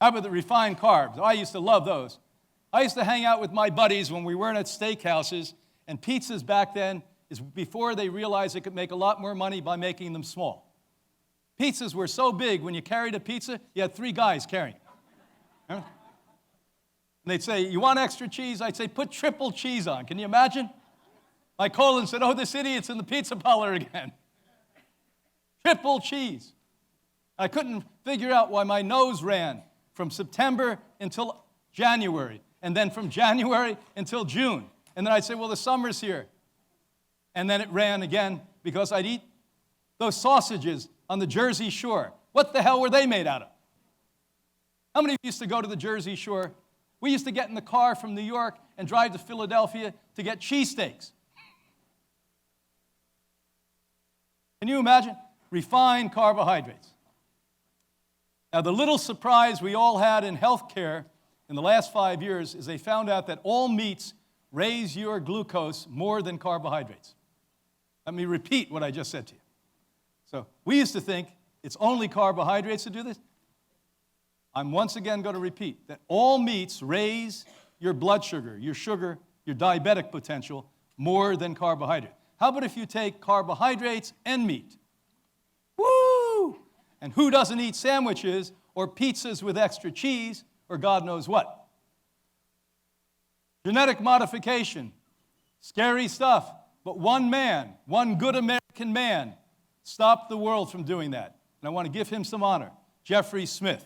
How about the refined carbs? I used to love those. I used to hang out with my buddies when we weren't at steakhouses, and pizzas back then is before they realized they could make a lot more money by making them small. Pizzas were so big, when you carried a pizza, you had 3 guys carrying it. And they'd say, you want extra cheese? I'd say, put triple cheese on. Can you imagine? My colon said, oh, this idiot's in the pizza parlor again. Triple cheese. I couldn't figure out why my nose ran from September until January, and then from January until June. And then I'd say, well, the summer's here. And then it ran again because I'd eat those sausages on the Jersey Shore. What the hell were they made out of? How many of you used to go to the Jersey Shore? We used to get in the car from New York and drive to Philadelphia to get cheesesteaks. Can you imagine? Refined carbohydrates. Now, the little surprise we all had in healthcare in the last 5 years is they found out that all meats raise your glucose more than carbohydrates. Let me repeat what I just said to you. So we used to think it's only carbohydrates that do this. I'm once again going to repeat that all meats raise your blood sugar, your diabetic potential, more than carbohydrate. How about if you take carbohydrates and meat? Woo! And who doesn't eat sandwiches or pizzas with extra cheese or God knows what? Genetic modification, scary stuff. But one man, one good American man, stopped the world from doing that. And I want to give him some honor. Jeffrey Smith.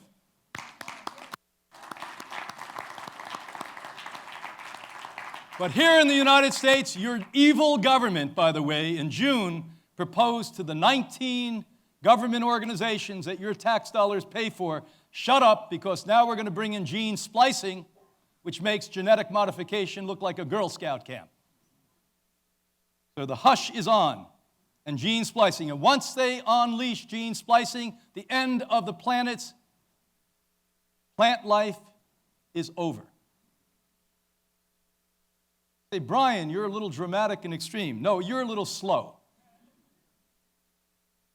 But here in the United States, your evil government, by the way, in June, proposed to the 19 government organizations that your tax dollars pay for, shut up, because now we're going to bring in gene splicing, which makes genetic modification look like a Girl Scout camp. So the hush is on, and gene splicing. And once they unleash gene splicing, the end of the planet's plant life is over. Say, Brian, you're a little dramatic and extreme. No, you're a little slow.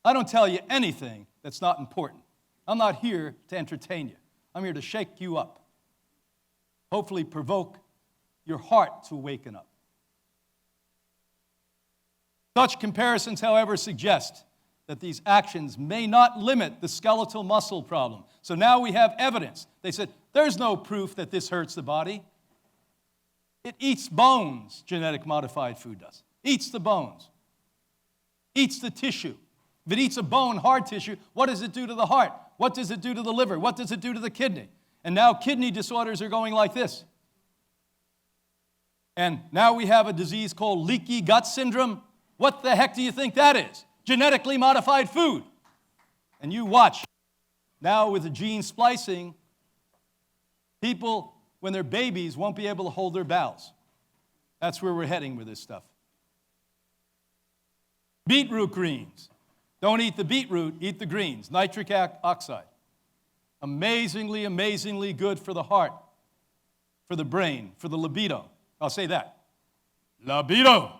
I don't tell you anything that's not important. I'm not here to entertain you. I'm here to shake you up. Hopefully provoke your heart to waken up. Such comparisons, however, suggest that these actions may not limit the skeletal muscle problem. So now we have evidence. They said, there's no proof that this hurts the body. It eats bones, genetic modified food does. Eats the bones. Eats the tissue. If it eats a bone, hard tissue, what does it do to the heart? What does it do to the liver? What does it do to the kidney? And now kidney disorders are going like this. And now we have a disease called leaky gut syndrome. What the heck do you think that is? Genetically modified food. And you watch. Now with the gene splicing, people, when they're babies, won't be able to hold their bowels. That's where we're heading with this stuff. Beetroot greens. Don't eat the beetroot, eat the greens. Nitric oxide. Amazingly, amazingly good for the heart, for the brain, for the libido. I'll say that. Libido.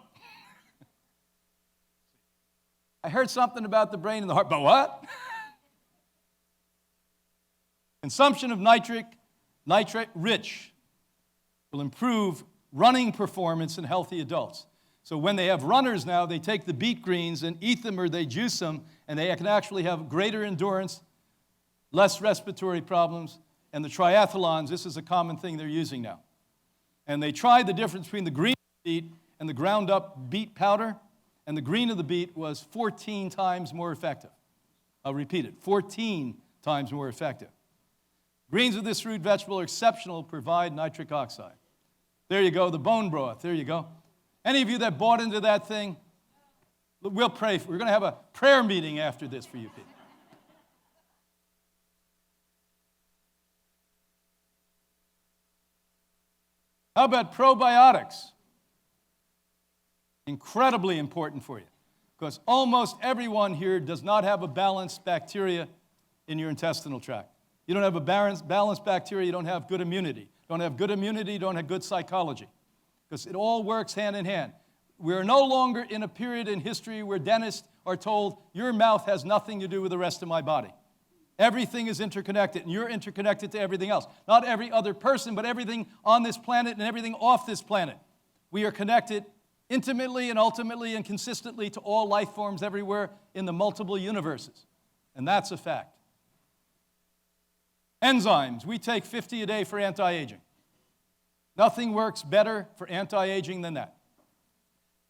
I heard something about the brain and the heart, but what? Consumption of nitrate-rich will improve running performance in healthy adults. So when they have runners now, they take the beet greens and eat them or they juice them, and they can actually have greater endurance, less respiratory problems, and the triathlons, this is a common thing they're using now. And they tried the difference between the green beet and the ground up beet powder, and the green of the beet was 14 times more effective. I'll repeat it, 14 times more effective. Greens of this root vegetable are exceptional, provide nitric oxide. There you go, the bone broth, there you go. Any of you that bought into that thing, we'll pray. We're going to have a prayer meeting after this for you people. How about probiotics? Incredibly important for you, because almost everyone here does not have a balanced bacteria in your intestinal tract. You don't have a balanced bacteria, you don't have good immunity. Don't have good immunity, don't have good psychology. Because it all works hand in hand. We're no longer in a period in history where dentists are told, your mouth has nothing to do with the rest of my body. Everything is interconnected, and you're interconnected to everything else. Not every other person, but everything on this planet and everything off this planet. We are connected intimately and ultimately and consistently to all life forms everywhere in the multiple universes. And that's a fact. Enzymes, we take 50 a day for anti-aging. Nothing works better for anti-aging than that,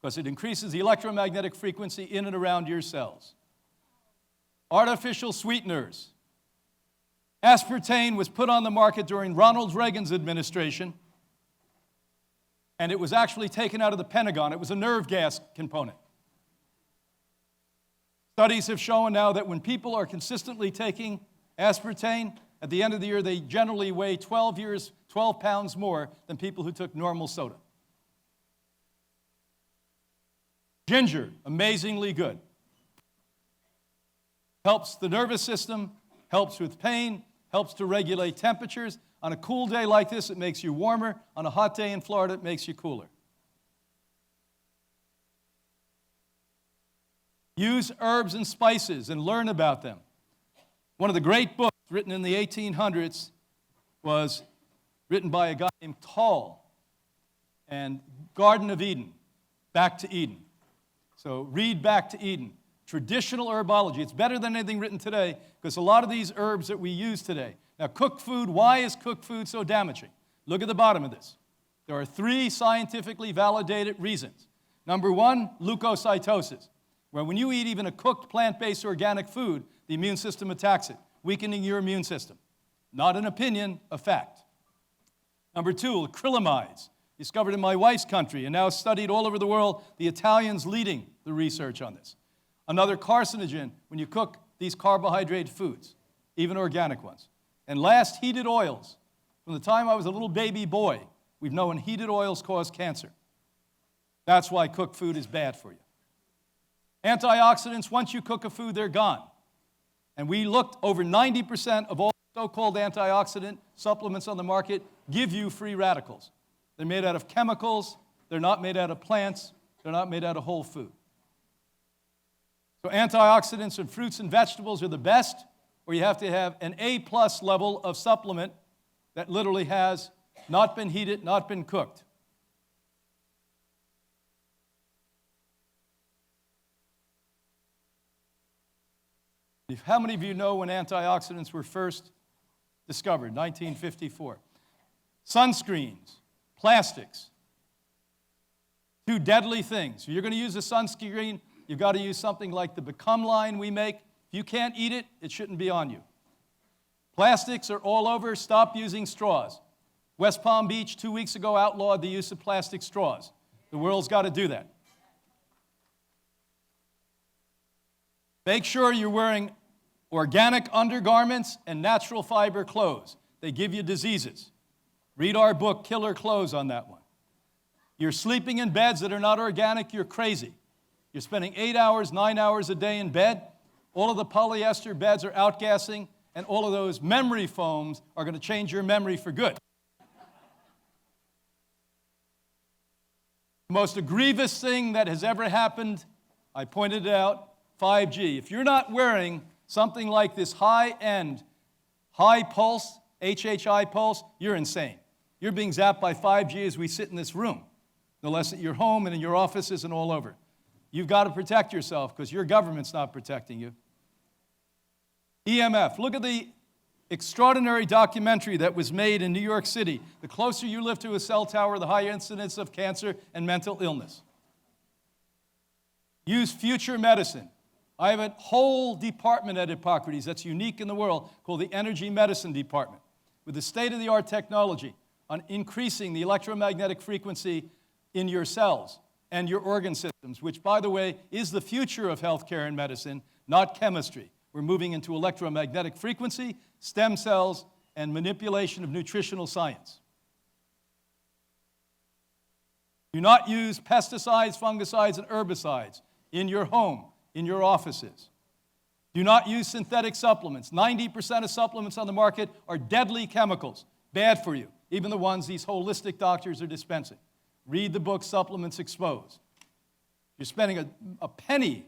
because it increases the electromagnetic frequency in and around your cells. Artificial sweeteners. Aspartame was put on the market during Ronald Reagan's administration, and it was actually taken out of the Pentagon. It was a nerve gas component. Studies have shown now that when people are consistently taking aspartame, at the end of the year, they generally weigh 12 pounds more than people who took normal soda. Ginger, amazingly good. Helps the nervous system, helps with pain, helps to regulate temperatures. On a cool day like this, it makes you warmer. On a hot day in Florida, it makes you cooler. Use herbs and spices and learn about them. One of the great books written in the 1800s was written by a guy named Toll, and Garden of Eden, Back to Eden. So read Back to Eden. Traditional herbology. It's better than anything written today, because a lot of these herbs that we use today. Now, cooked food, why is cooked food so damaging? Look at the bottom of this. There are 3 scientifically validated reasons. Number 1, leukocytosis, where when you eat even a cooked plant-based organic food, the immune system attacks it, weakening your immune system. Not an opinion, a fact. Number 2, acrylamides, discovered in my wife's country and now studied all over the world, the Italians leading the research on this. Another carcinogen when you cook these carbohydrate foods, even organic ones. And last, heated oils. From the time I was a little baby boy, we've known heated oils cause cancer. That's why cooked food is bad for you. Antioxidants, once you cook a food, they're gone. And we looked, over 90% of all so-called antioxidant supplements on the market give you free radicals. They're made out of chemicals, they're not made out of plants, they're not made out of whole food. So antioxidants in fruits and vegetables are the best, or you have to have an A+ level of supplement that literally has not been heated, not been cooked. How many of you know when antioxidants were first discovered, 1954? Sunscreens, plastics, 2 deadly things. If you're going to use a sunscreen, you've got to use something like the Become line we make. If you can't eat it, it shouldn't be on you. Plastics are all over. Stop using straws. West Palm Beach 2 weeks ago outlawed the use of plastic straws. The world's got to do that. Make sure you're wearing organic undergarments and natural fiber clothes. They give you diseases. Read our book, Killer Clothes, on that one. You're sleeping in beds that are not organic, you're crazy. You're spending 8 hours, 9 hours a day in bed. All of the polyester beds are outgassing, and all of those memory foams are going to change your memory for good. The most grievous thing that has ever happened, I pointed it out, 5G. If you're not wearing something like this high-end, high-pulse, HHI pulse, you're insane. You're being zapped by 5G as we sit in this room, no less at your home and in your offices and all over. You've got to protect yourself because your government's not protecting you. EMF. Look at the extraordinary documentary that was made in New York City. The closer you live to a cell tower, the higher incidence of cancer and mental illness. Use future medicine. I have a whole department at Hippocrates that's unique in the world called the Energy Medicine Department, with the state-of-the-art technology on increasing the electromagnetic frequency in your cells and your organ systems, which, by the way, is the future of healthcare and medicine, not chemistry. We're moving into electromagnetic frequency, stem cells, and manipulation of nutritional science. Do not use pesticides, fungicides, and herbicides in your home, in your offices. Do not use synthetic supplements. 90% of supplements on the market are deadly chemicals, bad for you, even the ones these holistic doctors are dispensing. Read the book, Supplements Exposed. If you're spending a penny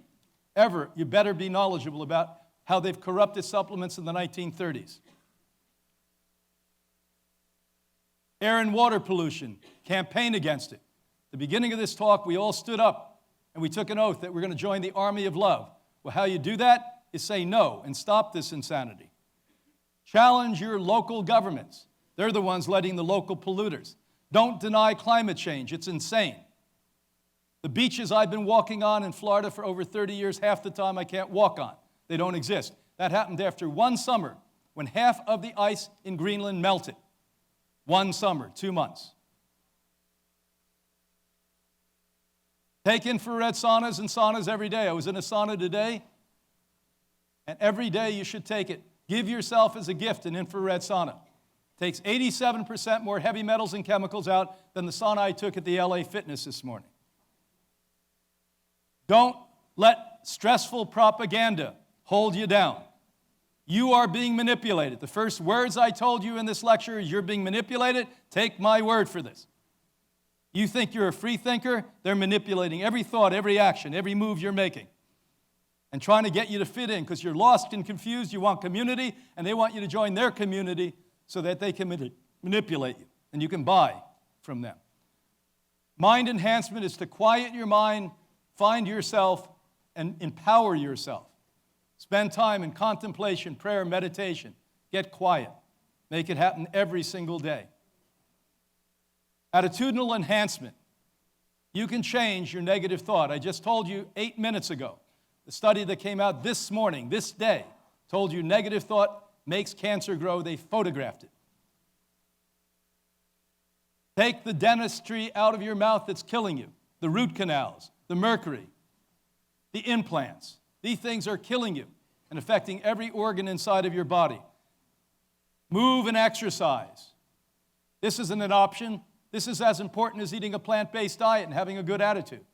ever, you better be knowledgeable about how they've corrupted supplements in the 1930s. Air and water pollution, campaign against it. At the beginning of this talk, we all stood up and we took an oath that we're going to join the army of love. Well, how you do that is say no and stop this insanity. Challenge your local governments. They're the ones letting the local polluters. Don't deny climate change. It's insane. The beaches I've been walking on in Florida for over 30 years, half the time I can't walk on. They don't exist. That happened after one summer when half of the ice in Greenland melted. One summer, 2 months. Take infrared saunas and saunas every day. I was in a sauna today, and every day you should take it. Give yourself as a gift an infrared sauna. Takes 87% more heavy metals and chemicals out than the sauna I took at the LA Fitness this morning. Don't let stressful propaganda hold you down. You are being manipulated. The first words I told you in this lecture is you're being manipulated. Take my word for this. You think you're a free thinker? They're manipulating every thought, every action, every move you're making, and trying to get you to fit in because you're lost and confused. You want community, and they want you to join their community so that they can manipulate you, and you can buy from them. Mind enhancement is to quiet your mind, find yourself, and empower yourself. Spend time in contemplation, prayer, meditation. Get quiet. Make it happen every single day. Attitudinal enhancement. You can change your negative thought. I just told you 8 minutes ago, the study that came out this morning, this day, told you negative thought makes cancer grow. They photographed it. Take the dentistry out of your mouth that's killing you. The root canals, the mercury, the implants. These things are killing you and affecting every organ inside of your body. Move and exercise. This isn't an option. This is as important as eating a plant-based diet and having a good attitude.